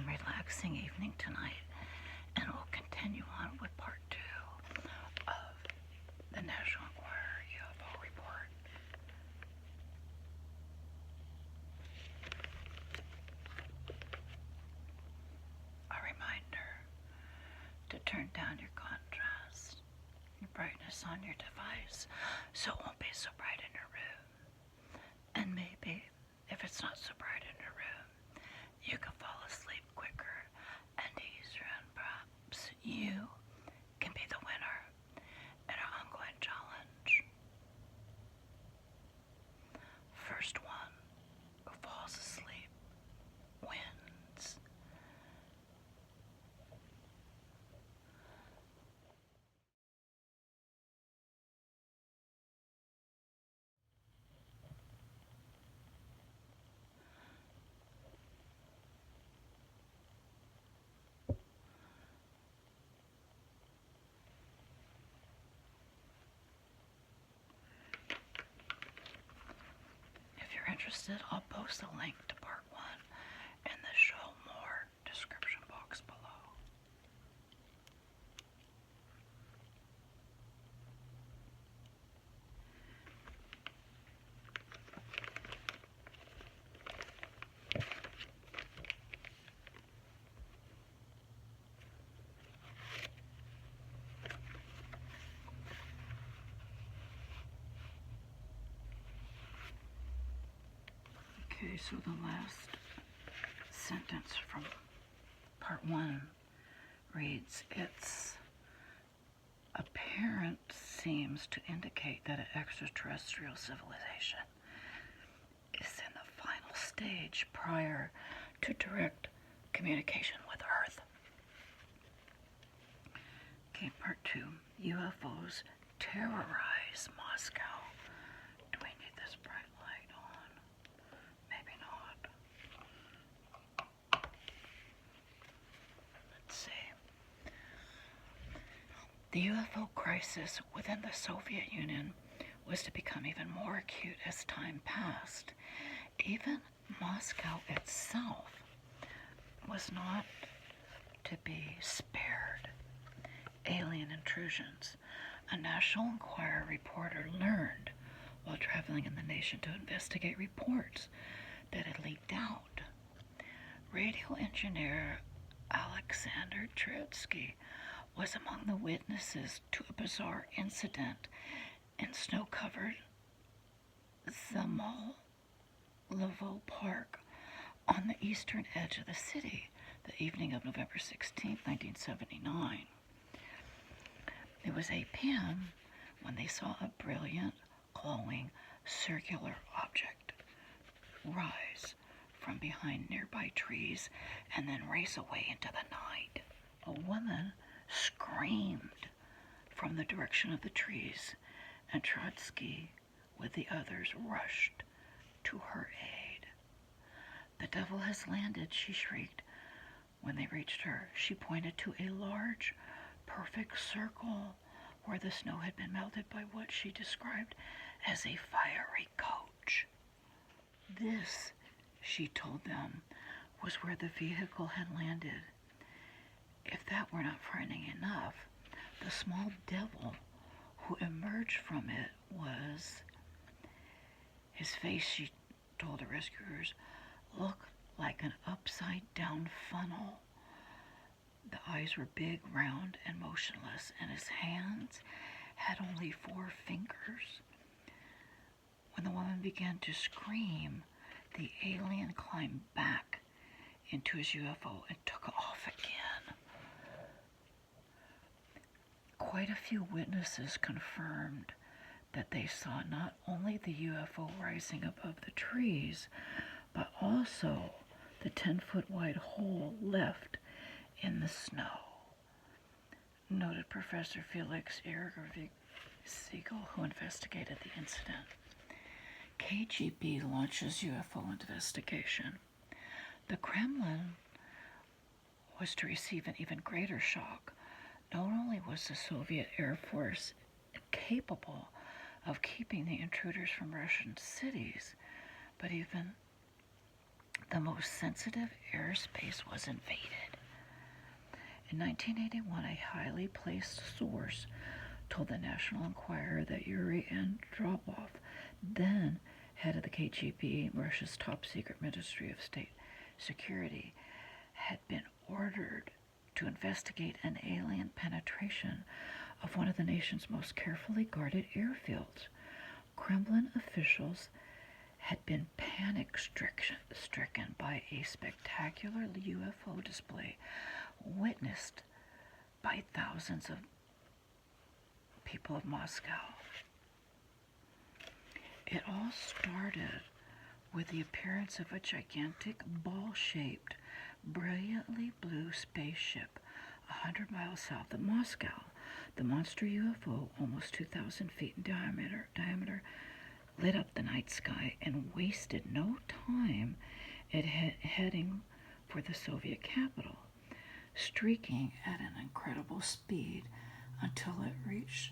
relaxing evening tonight, and we'll continue on with part 2 of the National Enquirer UFO report. A reminder to turn down your contrast, your brightness on your device, so it won't be so bright in your room. And maybe, if it's not so bright in your room, you can fall asleep quicker and easier, and perhaps you can be the winner in our ongoing challenge. First one who falls asleep wins. If you're interested, I'll post a link to part 1 in the show more description box below. Okay, so the last sentence from part 1 reads, "Its appearance seems to indicate that an extraterrestrial civilization is in the final stage prior to direct communication with Earth." Okay, part 2, UFOs terrorize Moscow. Do we need this bright light on? Maybe not. Let's see. The UFO crisis within the Soviet Union was to become even more acute as time passed. Even Moscow itself was not to be spared alien intrusions. A National Enquirer reporter learned while traveling in the nation to investigate reports that had leaked out. Radio engineer Alexander Tretsky was among the witnesses to a bizarre incident in snow-covered Zamolovo Park on the eastern edge of the city the evening of November 16, 1979. It was 8 p.m. when they saw a brilliant, glowing, circular object rise from behind nearby trees and then race away into the night. A woman screamed from the direction of the trees, and Trotsky, with the others, rushed to her aid. "The devil has landed," she shrieked. When they reached her, she pointed to a large, perfect circle where the snow had been melted by what she described as a fiery coach. This, she told them, was where the vehicle had landed. If that were not frightening enough, the small devil who emerged from it was... His face, she told the rescuers, looked like an upside-down funnel. The eyes were big, round, and motionless, and his hands had only 4 fingers. When the woman began to scream, the alien climbed back into his UFO and took off again. Quite a few witnesses confirmed that they saw not only the UFO rising above the trees, but also the 10-foot wide hole left in the snow, noted Professor Felix Siegel, who investigated the incident. KGB launches UFO investigation. The Kremlin was to receive an even greater shock. Not only was the Soviet Air Force capable of keeping the intruders from Russian cities, but even the most sensitive airspace was invaded. In 1981, a highly placed source told the National Enquirer that Yuri Andropov, then head of the KGB, Russia's top secret Ministry of State Security, had been ordered to investigate an alien penetration of one of the nation's most carefully guarded airfields. Kremlin officials had been panic-stricken by a spectacular UFO display witnessed by thousands of people of Moscow. It all started with the appearance of a gigantic ball-shaped, brilliantly blue spaceship 100 miles south of Moscow. The monster UFO, almost 2,000 feet in diameter, lit up the night sky and wasted no time at heading for the Soviet capital, streaking at an incredible speed until it reached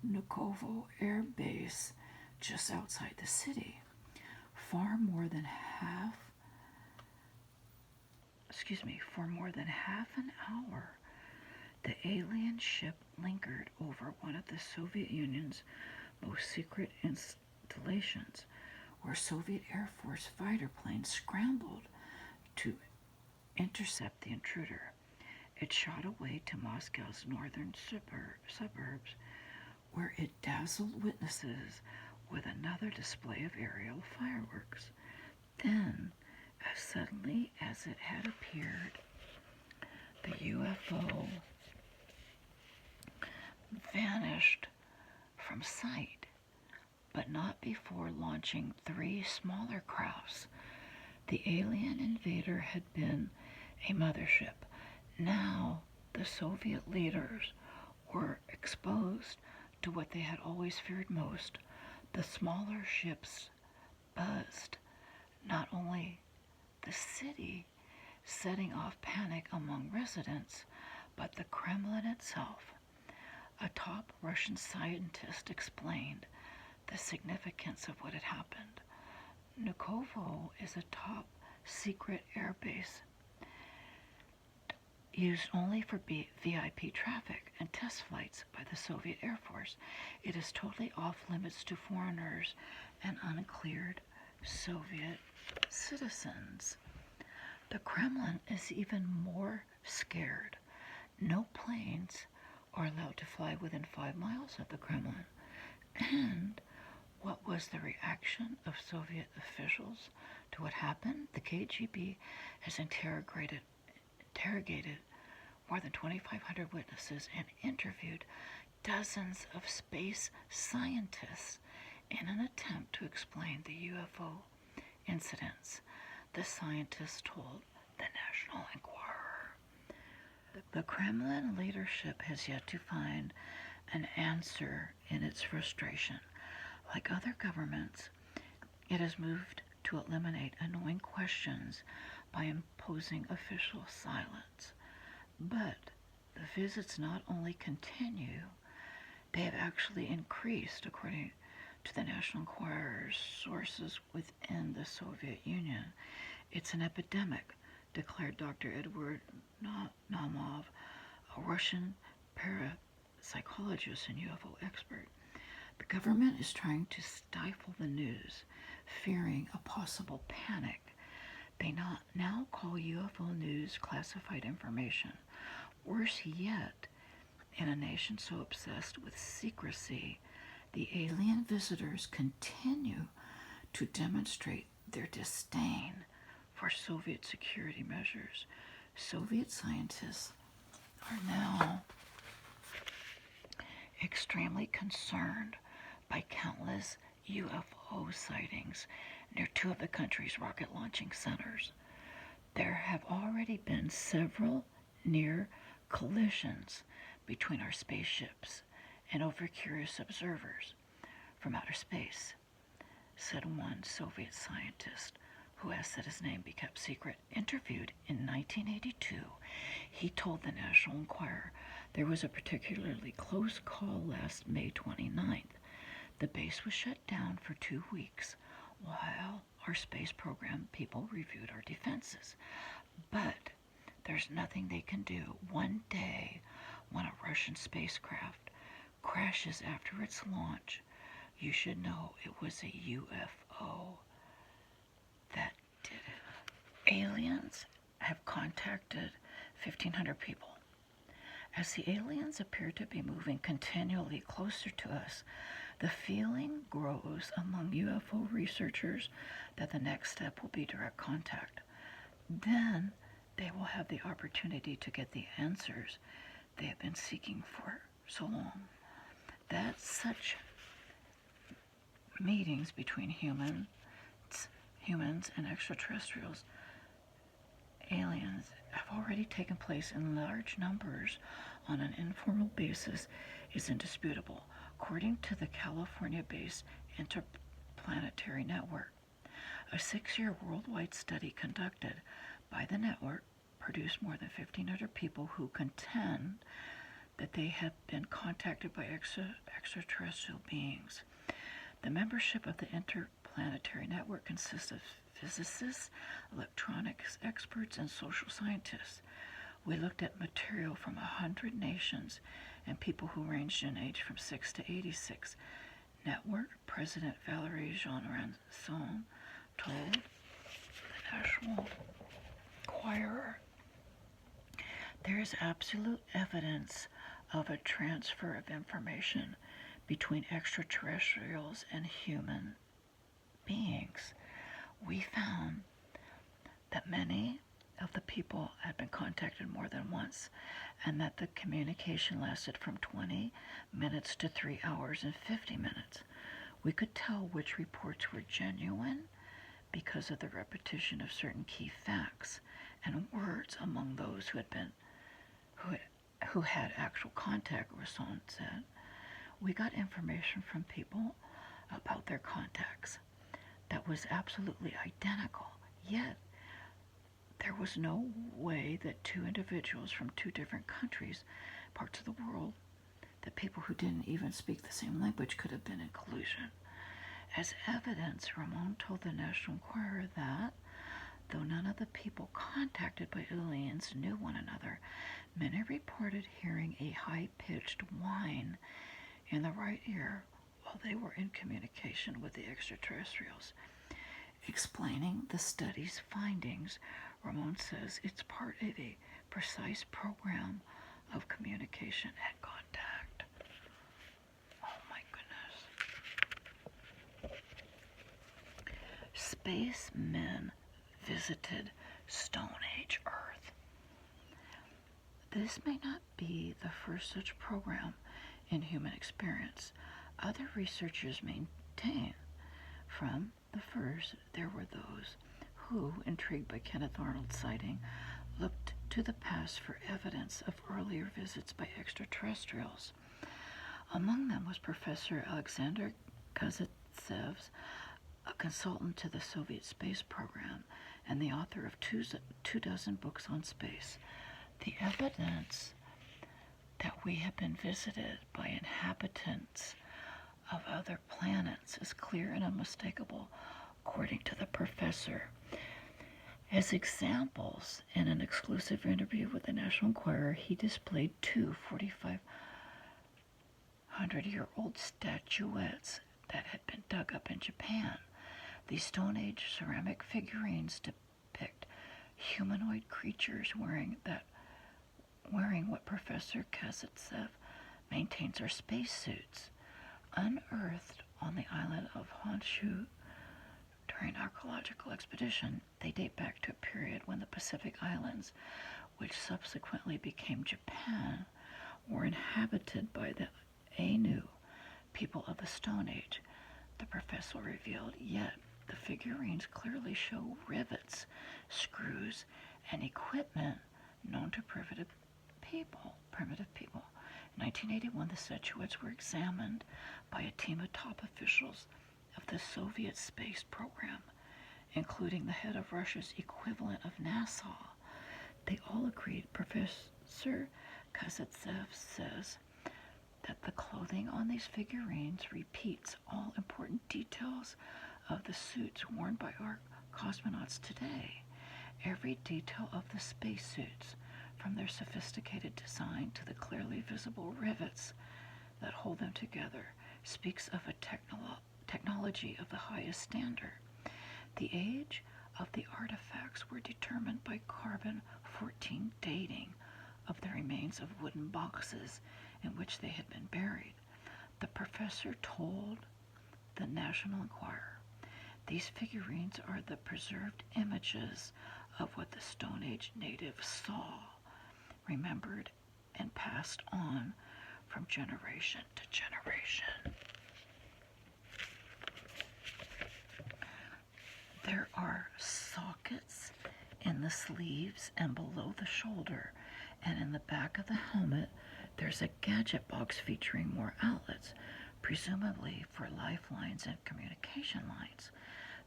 Nukovo Air Base just outside the city. For more than half an hour, the alien ship lingered over one of the Soviet Union's most secret installations, where Soviet Air Force fighter planes scrambled to intercept the intruder. It shot away to Moscow's northern suburbs, where it dazzled witnesses with another display of aerial fireworks. Then, as suddenly as it had appeared, the UFO vanished from sight, but not before launching 3 smaller crafts. The alien invader had been a mothership. Now, the Soviet leaders were exposed to what they had always feared most. The smaller ships buzzed not only the city, setting off panic among residents, but the Kremlin itself. A top Russian scientist explained the significance of what had happened. Nukovo is a top secret airbase used only for VIP traffic and test flights by the Soviet Air Force. It is totally off limits to foreigners and uncleared Soviet citizens. The Kremlin is even more scared. No planes are allowed to fly within 5 miles of the Kremlin. And what was the reaction of Soviet officials to what happened? The KGB has interrogated more than 2,500 witnesses and interviewed dozens of space scientists in an attempt to explain the UFO incidents. The scientists told the National Enquirer. The Kremlin leadership has yet to find an answer in its frustration. Like other governments, it has moved to eliminate annoying questions by imposing official silence. But the visits not only continue, they have actually increased, according to the National Enquirer's sources within the Soviet Union. It's an epidemic, declared Dr. Edward Naumov, a Russian parapsychologist and UFO expert. The government is trying to stifle the news, fearing a possible panic. They now call UFO news classified information. Worse yet, in a nation so obsessed with secrecy, the alien visitors continue to demonstrate their disdain for Soviet security measures. Soviet scientists are now extremely concerned by countless UFO sightings near 2 of the country's rocket launching centers. There have already been several near collisions between our spaceships and over-curious observers from outer space, said one Soviet scientist who asked that his name be kept secret. Interviewed in 1982, he told the National Enquirer there was a particularly close call last May 29th. The base was shut down for 2 weeks while our space program people reviewed our defenses. But there's nothing they can do. One day, when a Russian spacecraft crashes after its launch, you should know it was a UFO that did it. Aliens have contacted 1,500 people. As the aliens appear to be moving continually closer to us, the feeling grows among UFO researchers that the next step will be direct contact. Then they will have the opportunity to get the answers they have been seeking for so long. That such meetings between humans and extraterrestrials, aliens, have already taken place in large numbers on an informal basis is indisputable, according to the California-based Interplanetary Network. A 6-year worldwide study conducted by the network produced more than 1,500 people who contend that they have been contacted by extraterrestrial beings. The membership of the Interplanetary Network consists of physicists, electronics experts, and social scientists. We looked at material from 100 nations and people who ranged in age from 6 to 86. Network President Valerie Jean-Ranson told the National Enquirer, "There is absolute evidence of a transfer of information between extraterrestrials and human beings. We found that many of the people had been contacted more than once, and that the communication lasted from 20 minutes to 3 hours and 50 minutes. We could tell which reports were genuine because of the repetition of certain key facts and words among those who had actual contact," Rasson said. "We got information from people about their contacts that was absolutely identical, yet there was no way that two individuals from two different countries, parts of the world, that people who didn't even speak the same language could have been in collusion." As evidence, Ramon told the National Enquirer that, though none of the people contacted by aliens knew one another, many reported hearing a high-pitched whine in the right ear while they were in communication with the extraterrestrials. Explaining the study's findings, Ramon says it's part of a precise program of communication and contact. Oh my goodness. Spacemen visited Stone Age Earth. This may not be the first such program in human experience. Other researchers maintain from the first there were those who, intrigued by Kenneth Arnold's sighting, looked to the past for evidence of earlier visits by extraterrestrials. Among them was Professor Alexander Kazantsev, a consultant to the Soviet space program and the author of 24 books on space. The evidence that we have been visited by inhabitants of other planets is clear and unmistakable, according to the professor. As examples, in an exclusive interview with the National Enquirer, he displayed two 4,500-year-old statuettes that had been dug up in Japan. These Stone Age ceramic figurines depict humanoid creatures wearing what Professor Kazantsev maintains are spacesuits. Unearthed on the island of Honshu during an archaeological expedition, they date back to a period when the Pacific Islands, which subsequently became Japan, were inhabited by the Ainu, people of the Stone Age, the professor revealed. Yet the figurines clearly show rivets, screws, and equipment known to primitive people. In 1981, the statuettes were examined by a team of top officials of the Soviet space program, including the head of Russia's equivalent of NASA. They all agreed. Professor Kazantsev says that the clothing on these figurines repeats all important details of the suits worn by our cosmonauts today. Every detail of the spacesuits, from their sophisticated design to the clearly visible rivets that hold them together, speaks of a technology of the highest standard. The age of the artifacts were determined by carbon-14 dating of the remains of wooden boxes in which they had been buried. The professor told the National Enquirer, "These figurines are the preserved images of what the Stone Age natives saw, remembered, and passed on from generation to generation." There are sockets in the sleeves and below the shoulder, and in the back of the helmet there's a gadget box featuring more outlets, presumably for lifelines and communication lines.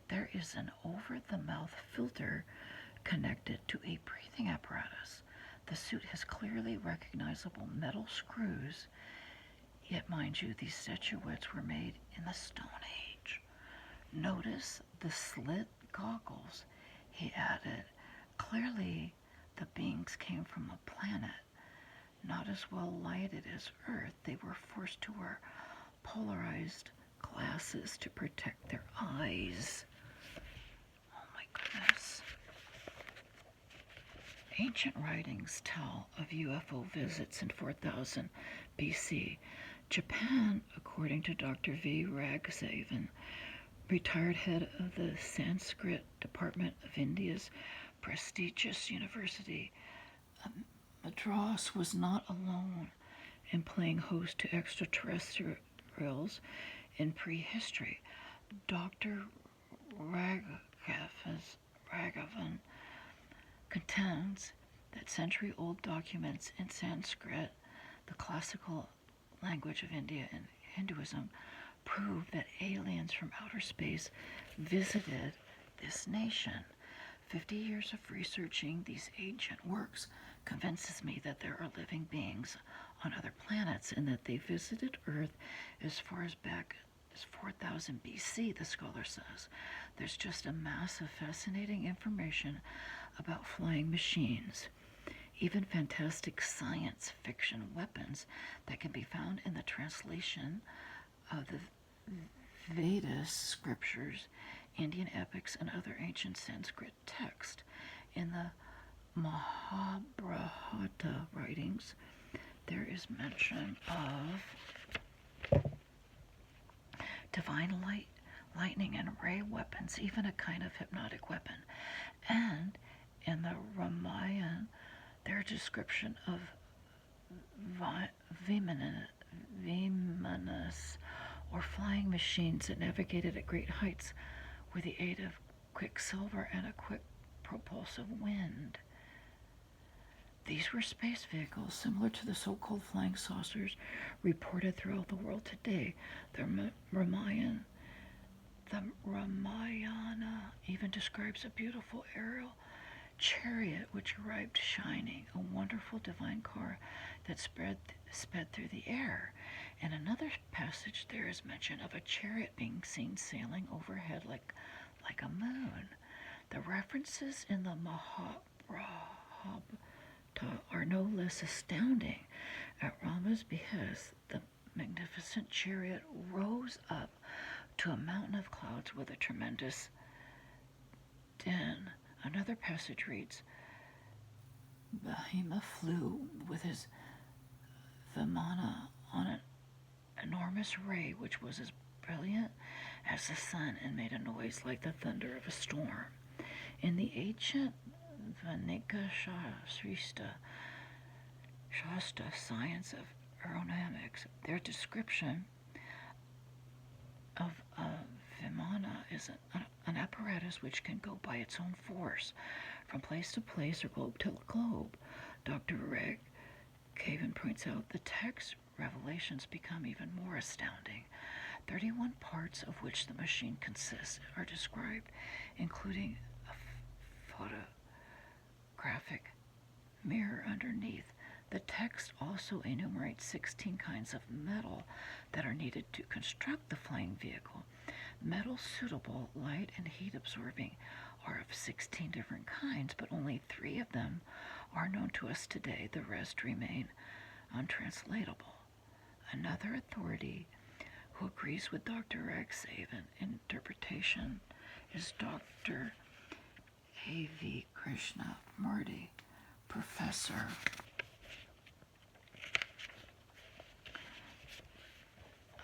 There is an over-the-mouth filter connected to a breathing apparatus. The suit has clearly recognizable metal screws, yet mind you, these statuettes were made in the Stone Age. Notice the slit goggles, he added. Clearly the beings came from a planet not as well lighted as Earth. They were forced to wear polarized glasses to protect their eyes. Oh my goodness. Ancient writings tell of UFO visits in 4000 BC. Japan, according to Dr. V. Raghavan, retired head of the Sanskrit Department of India's prestigious university, Madras, was not alone in playing host to extraterrestrials in prehistory. Dr. Raghavan contends that century-old documents in Sanskrit, the classical language of India and Hinduism, prove that aliens from outer space visited this nation. 50 years of researching these ancient works convinces me that there are living beings on other planets and that they visited Earth as far as back as 4000 BC, the scholar says. There's just a mass of fascinating information about flying machines, even fantastic science fiction weapons that can be found in the translation of the Vedas scriptures, Indian epics, and other ancient Sanskrit texts. In the Mahabharata writings, there is mention of divine lightning and ray weapons, even a kind of hypnotic weapon. And in the Ramayana, their description of Vimanas, or flying machines that navigated at great heights with the aid of quicksilver and a quick propulsive wind. These were space vehicles similar to the so-called flying saucers reported throughout the world today. The Ramayana even describes a beautiful aerial chariot which arrived shining, a wonderful divine car that sped through the air. In another passage, there is mention of a chariot being seen sailing overhead like a moon. The references in the Mahabharata are no less astounding. At Rama's behest, the magnificent chariot rose up to a mountain of clouds with a tremendous din. Another passage reads, Bahima flew with his Vimana on an enormous ray which was as brilliant as the sun and made a noise like the thunder of a storm. In the ancient Vanika Shastra science of aerodynamics, their description of a Vimana is an apparatus which can go by its own force from place to place or globe to globe. Dr. Raghavan points out the text revelations become even more astounding. 31 parts of which the machine consists are described, including a photographic mirror underneath. The text also enumerates 16 kinds of metal that are needed to construct the flying vehicle. Metals suitable, light and heat absorbing are of 16 different kinds, but only 3 of them are known to us today. The rest remain untranslatable. Another authority who agrees with Dr. X's interpretation is Dr. A.V. Krishnamurti, professor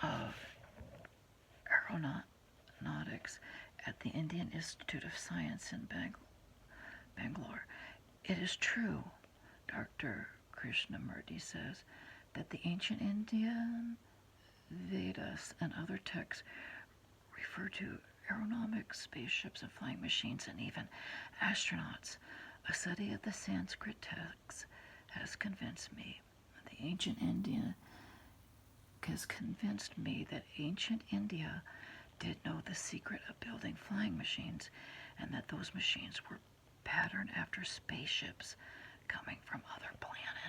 of aeronautics at the Indian Institute of Science in Bangalore. It is true, Dr. Krishnamurti says, that the ancient Indian Vedas and other texts refer to aeronautics, spaceships, and flying machines, and even astronauts. A study of the Sanskrit texts has convinced me that ancient India did know the secret of building flying machines, and that those machines were patterned after spaceships coming from other planets.